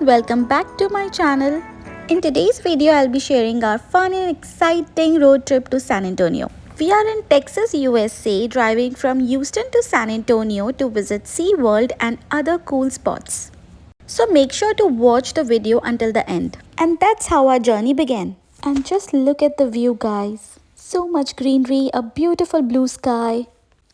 welcome back to my channel. In today's video, I'll be sharing our fun and exciting road trip to San Antonio. We are in Texas, USA, driving from Houston to San Antonio to visit SeaWorld and other cool spots. So make sure to watch the video until the end. And that's how our journey began. And just look at the view, guys. So much greenery, a beautiful blue sky,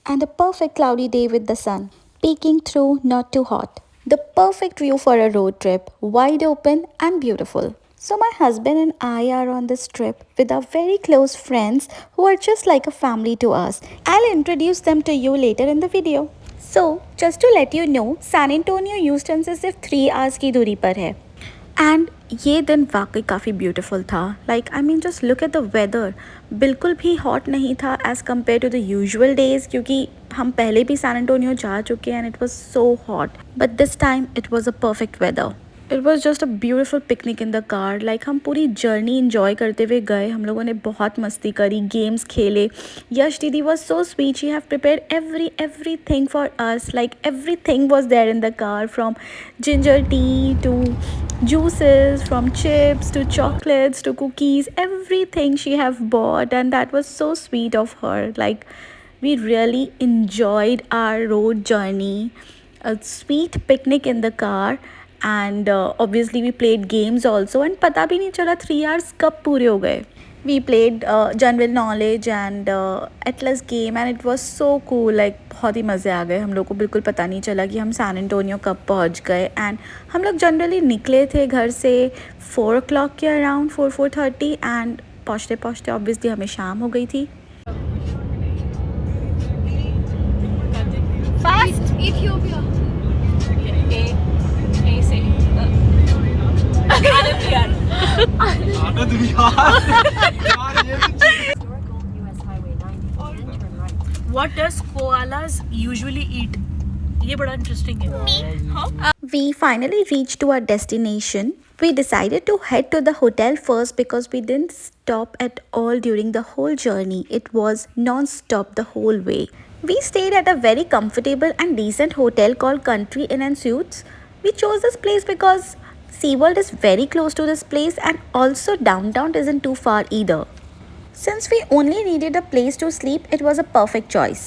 and a perfect cloudy day with the sun peeking through, not too hot. The perfect view for a road trip, wide open and beautiful. So my husband and I are on this trip with our very close friends who are just like a family to us. I'll introduce them to you later in the video. So just to let you know, San Antonio Houston से सिर्फ 3 hours की दूरी पर है. And ये दिन वाकई काफ़ी ब्यूटीफुल था. Like I mean just look at the weather. बिल्कुल भी हॉट नहीं था as compare to the usual days, क्योंकि हम पहले भी सैन एंटोनियो जा चुके हैं and it was so hot. But this time it was a perfect weather. It was just a beautiful picnic in the car. Like हम पूरी journey enjoy करते हुए गए. हम लोगों ने बहुत मस्ती करी, गेम्स खेले. Yash didi was so sweet. She have prepare everything for us. Like everything was there in the car, from ginger tea to juices, from chips to chocolates to cookies, everything she have bought, and that was so sweet of her. Like, we really enjoyed our road journey, a sweet picnic in the car, and obviously we played games also, and पता भी नहीं चला 3 hours कब पूरे हो गए. We played general knowledge and Atlas game, and it was so cool. Like बहुत ही मज़े आ गए. हम लोग को बिल्कुल पता नहीं चला कि हम सैन एंटोनियो कब पहुंच गए. एंड हम लोग जनरली निकले थे घर से 4 o'clock के अराउंड, 4:30, एंड पहुँचते पहुँचते ऑब्वियसली हमें शाम हो गई थी. Fast Ethiopia. What does koalas usually eat? ये बड़ा interesting है. We finally reached to our destination. We decided to head to the hotel first because we didn't stop at all during the whole journey. It was non-stop the whole way. We stayed at a very comfortable and decent hotel called Country Inn and Suites. We chose this place because SeaWorld is very close to this place, and also downtown isn't too far either. Since we only needed a place to sleep, it was a perfect choice.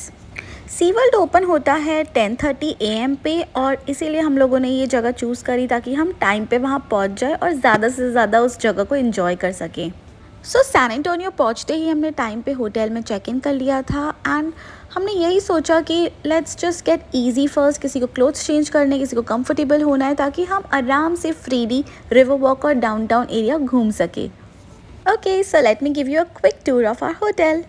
SeaWorld open होता है 10:30 AM पे, और इसीलिए हम लोगों ने ये जगह चूज़ करी ताकि हम टाइम पे वहाँ पहुँच जाए और ज़्यादा से ज़्यादा उस जगह को एंजॉय कर सकें. सो सैन एंटोनियो पहुँचते ही हमने टाइम पे होटल में चेक इन कर लिया था. एंड हमने यही सोचा कि let's just get easy first. किसी को क्लोथ्स चेंज करने, किसी को कंफर्टेबल होना है, ताकि हम आराम से फ्रीली रिवर वॉक और डाउनटाउन एरिया घूम सके. Okay, so let me give you a quick tour of our hotel.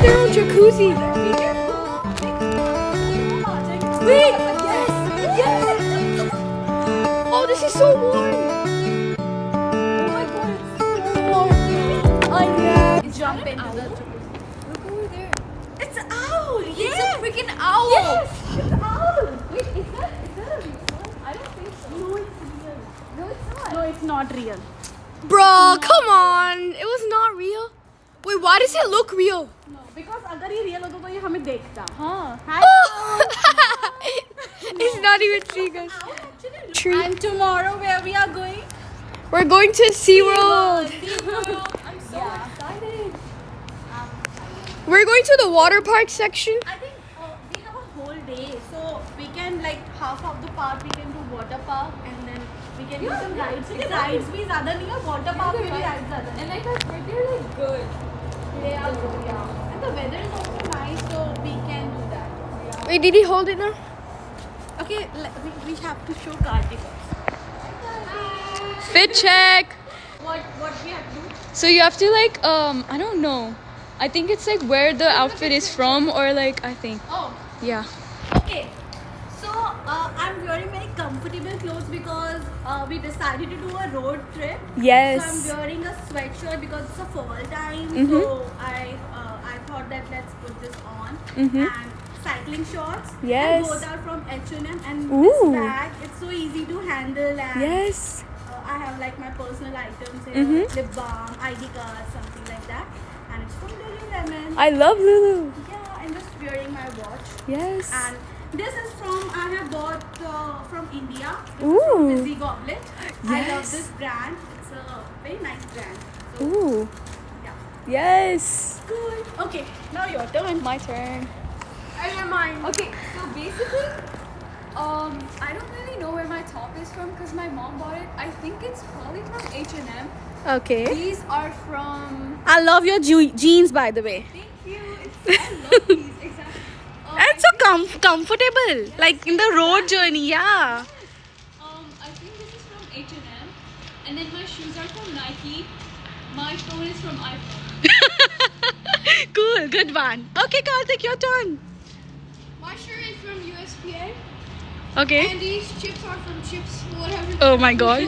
Their own jacuzzi. Wait! Yes! Oh, this is so warm! Oh my god, it's so warm! Yeah. Jump into the jacuzzi. Look over there. It's an owl. Yeah. It's a freaking owl! Yes, it's an owl. Wait, is that a real one? I don't think so. No, it's real. No, it's not. No, it's not real. Bro, come on! It was not real. Wait, why does it look real? No, because अगर ये real होता तो ये हमें देखता. Huh? It's not even seeing us. Tree. And tomorrow where we are going? We're going to SeaWorld. I'm so excited. We're going to the water park section. I think we have a whole day, so we can, like, half of the part we can do water park, and then we can do some rides. क्योंकि rides भी ज़्यादा नहीं है, water park में भी rides ज़्यादा नहीं. And like I heard they're like good. They are good, yeah. And the weather is also nice, so we can do that. Wait, did he hold it now? Okay, we have to show Kartik. Fit check. What we have to do? So you have to like I don't know. I think it's like where the outfit is from, or like I think. Oh, Yeah. okay. So I'm wearing very comfortable clothes because we decided to do a road trip. Yes. So I'm wearing a sweatshirt because it's a fall time. Mhm. So I thought that let's put this on. Mhm. And cycling shorts. Yes. And both are from H&M. And Ooh. this bag, it's so easy to handle. And Yes. I have like my personal items here, Mhm. lip balm, ID card, something like that. And it's from Lululemon. I love Lulu. Yeah, I'm just wearing my watch. Yes. And this is from, I have bought from India. This is Ooh. from Busy Goblet. I love Yes. this brand. It's a very nice brand. So, Ooh. yeah. Yes. Good. Okay, now your turn. My turn. And you're mine. Okay, so basically, I don't really know where my top is from because my mom bought it. I think it's probably from H&M. Okay. These are from. I love your jeans, by the way. Thank you. I love these exactly. And so comfortable, like in the road journey, yeah. I think this is from H&M, and then my shoes are from Nike. My phone is from iPhone. Cool, good one. Okay, Karthik, your turn. My shirt is from USPA, Okay. and these chips are from Chips, whatever. Oh my god.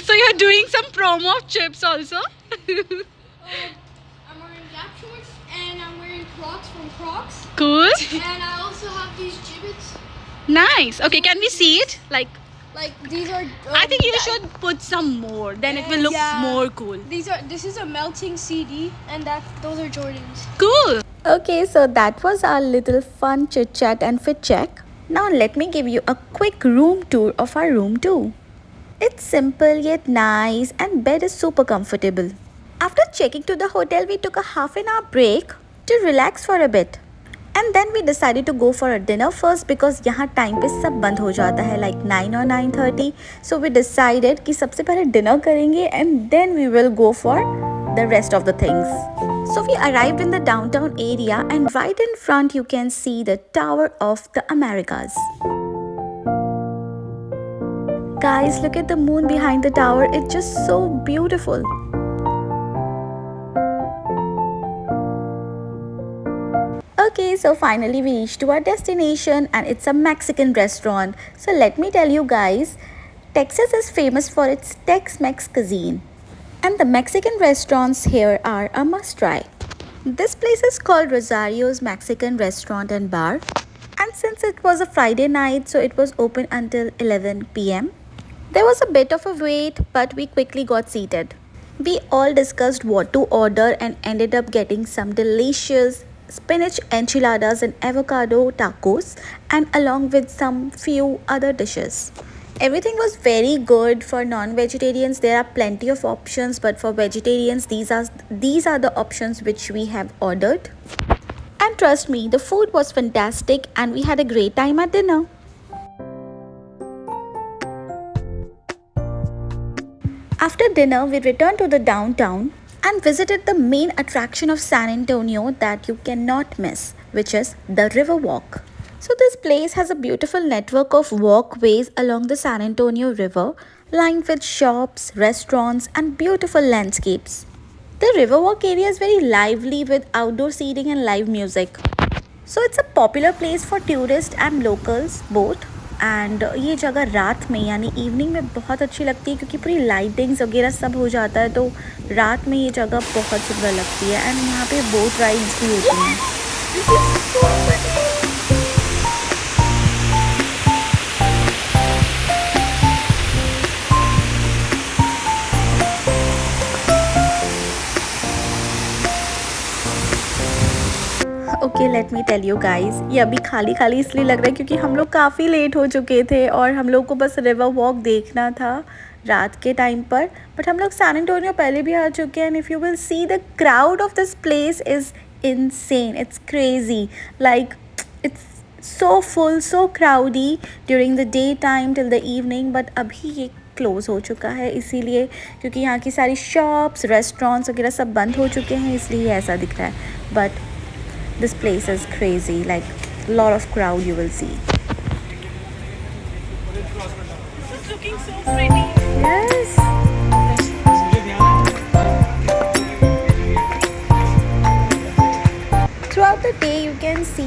So you're doing some promo of chips also? I'm wearing Gap shorts, and I'm wearing Crocs from Crocs, Cool. and I also have these Jibbits. Nice. Okay, can we see it? Like, Like these are. I think you should put some more, then it will look Yeah. more cool. This is a melting CD, and those are Jordans. Cool. Okay, so that was our little fun chit chat and fit check. Now let me give you a quick room tour of our room too. It's simple yet nice and bed is super comfortable. After checking to the hotel, we took a half an hour break to relax for a bit. And then we decided to go for a dinner first because यहाँ time पे सब बंद हो जाता है like 9 or 9:30. So we decided कि सबसे पहले dinner करेंगे and then we will go for the rest of the things. So we arrived in the downtown area and right in front you can see the Tower of the Americas. Guys, look at the moon behind the tower. It's just so beautiful. Okay, so finally we reached to our destination and it's a Mexican restaurant. So let me tell you guys, Texas is famous for its Tex-Mex cuisine. And the Mexican restaurants here are a must try. This place is called Rosario's Mexican Restaurant and Bar. And since it was a Friday night, so it was open until 11 p.m. There was a bit of a wait, but we quickly got seated. We all discussed what to order and ended up getting some delicious spinach enchiladas and avocado tacos, and along with some few other dishes. Everything was very good. For non-vegetarians there are plenty of options, but for vegetarians these are the options which we have ordered. And trust me, the food was fantastic and we had a great time at dinner. After dinner, we returned to the downtown and visited the main attraction of San Antonio that you cannot miss, which is the Riverwalk. So this place has a beautiful network of walkways along the San Antonio River, lined with shops, restaurants, and beautiful landscapes. The Riverwalk area is very lively with outdoor seating and live music. So it's a popular place for tourists and locals both. And ये जगह रात में यानी evening में बहुत अच्छी लगती है क्योंकि पूरी लाइटिंग्स वगैरह सब हो जाता है, तो रात में ये जगह बहुत सुंदर लगती है. एंड यहाँ पे बोट राइड्स भी होती हैं. Okay, let me tell you guys, ये अभी खाली खाली इसलिए लग रहा है क्योंकि हम लोग काफ़ी लेट हो चुके थे और हम लोग को बस रिवर वॉक देखना था रात के टाइम पर. बट हम लोग सैन एंटोनियो पहले भी आ चुके हैं. And if you will see the crowd of this place is insane. It's crazy. Like, it's so full, so crowdy during the daytime till the evening. But अभी ये close हो चुका है इसीलिए, क्योंकि यहाँ की सारी शॉप्स, रेस्टोरेंट्स वगैरह सब बंद हो चुके हैं, इसलिए ऐसा दिख रहा है. But this place is crazy, like a lot of crowd you will see. This is looking so pretty. Yes.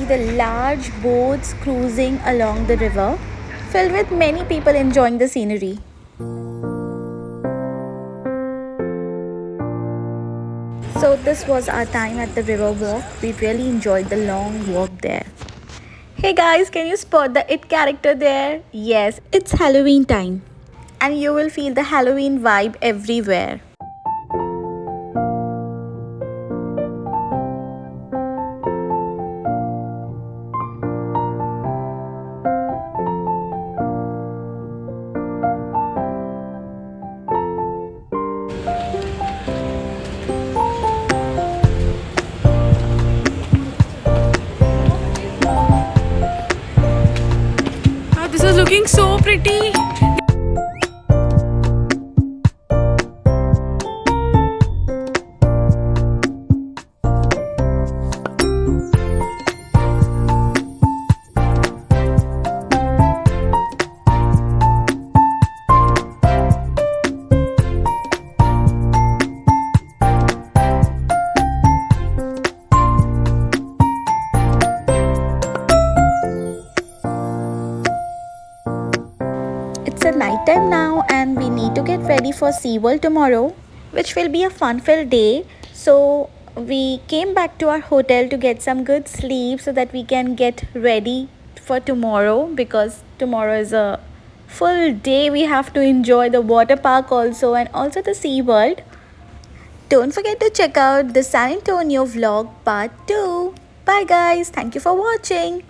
the large boats cruising along the river, filled with many people enjoying the scenery. So this was our time at the river walk. We really enjoyed the long walk there. Hey guys, can you spot the It character there? Yes, it's Halloween time. And you will feel the Halloween vibe everywhere. This is looking so pretty. It's a night time now and we need to get ready for SeaWorld tomorrow, which will be a fun-filled day. So we came back to our hotel to get some good sleep so that we can get ready for tomorrow, because tomorrow is a full day. We have to enjoy the water park also and also the SeaWorld. Don't forget to check out the San Antonio vlog part 2. Bye guys. Thank you for watching.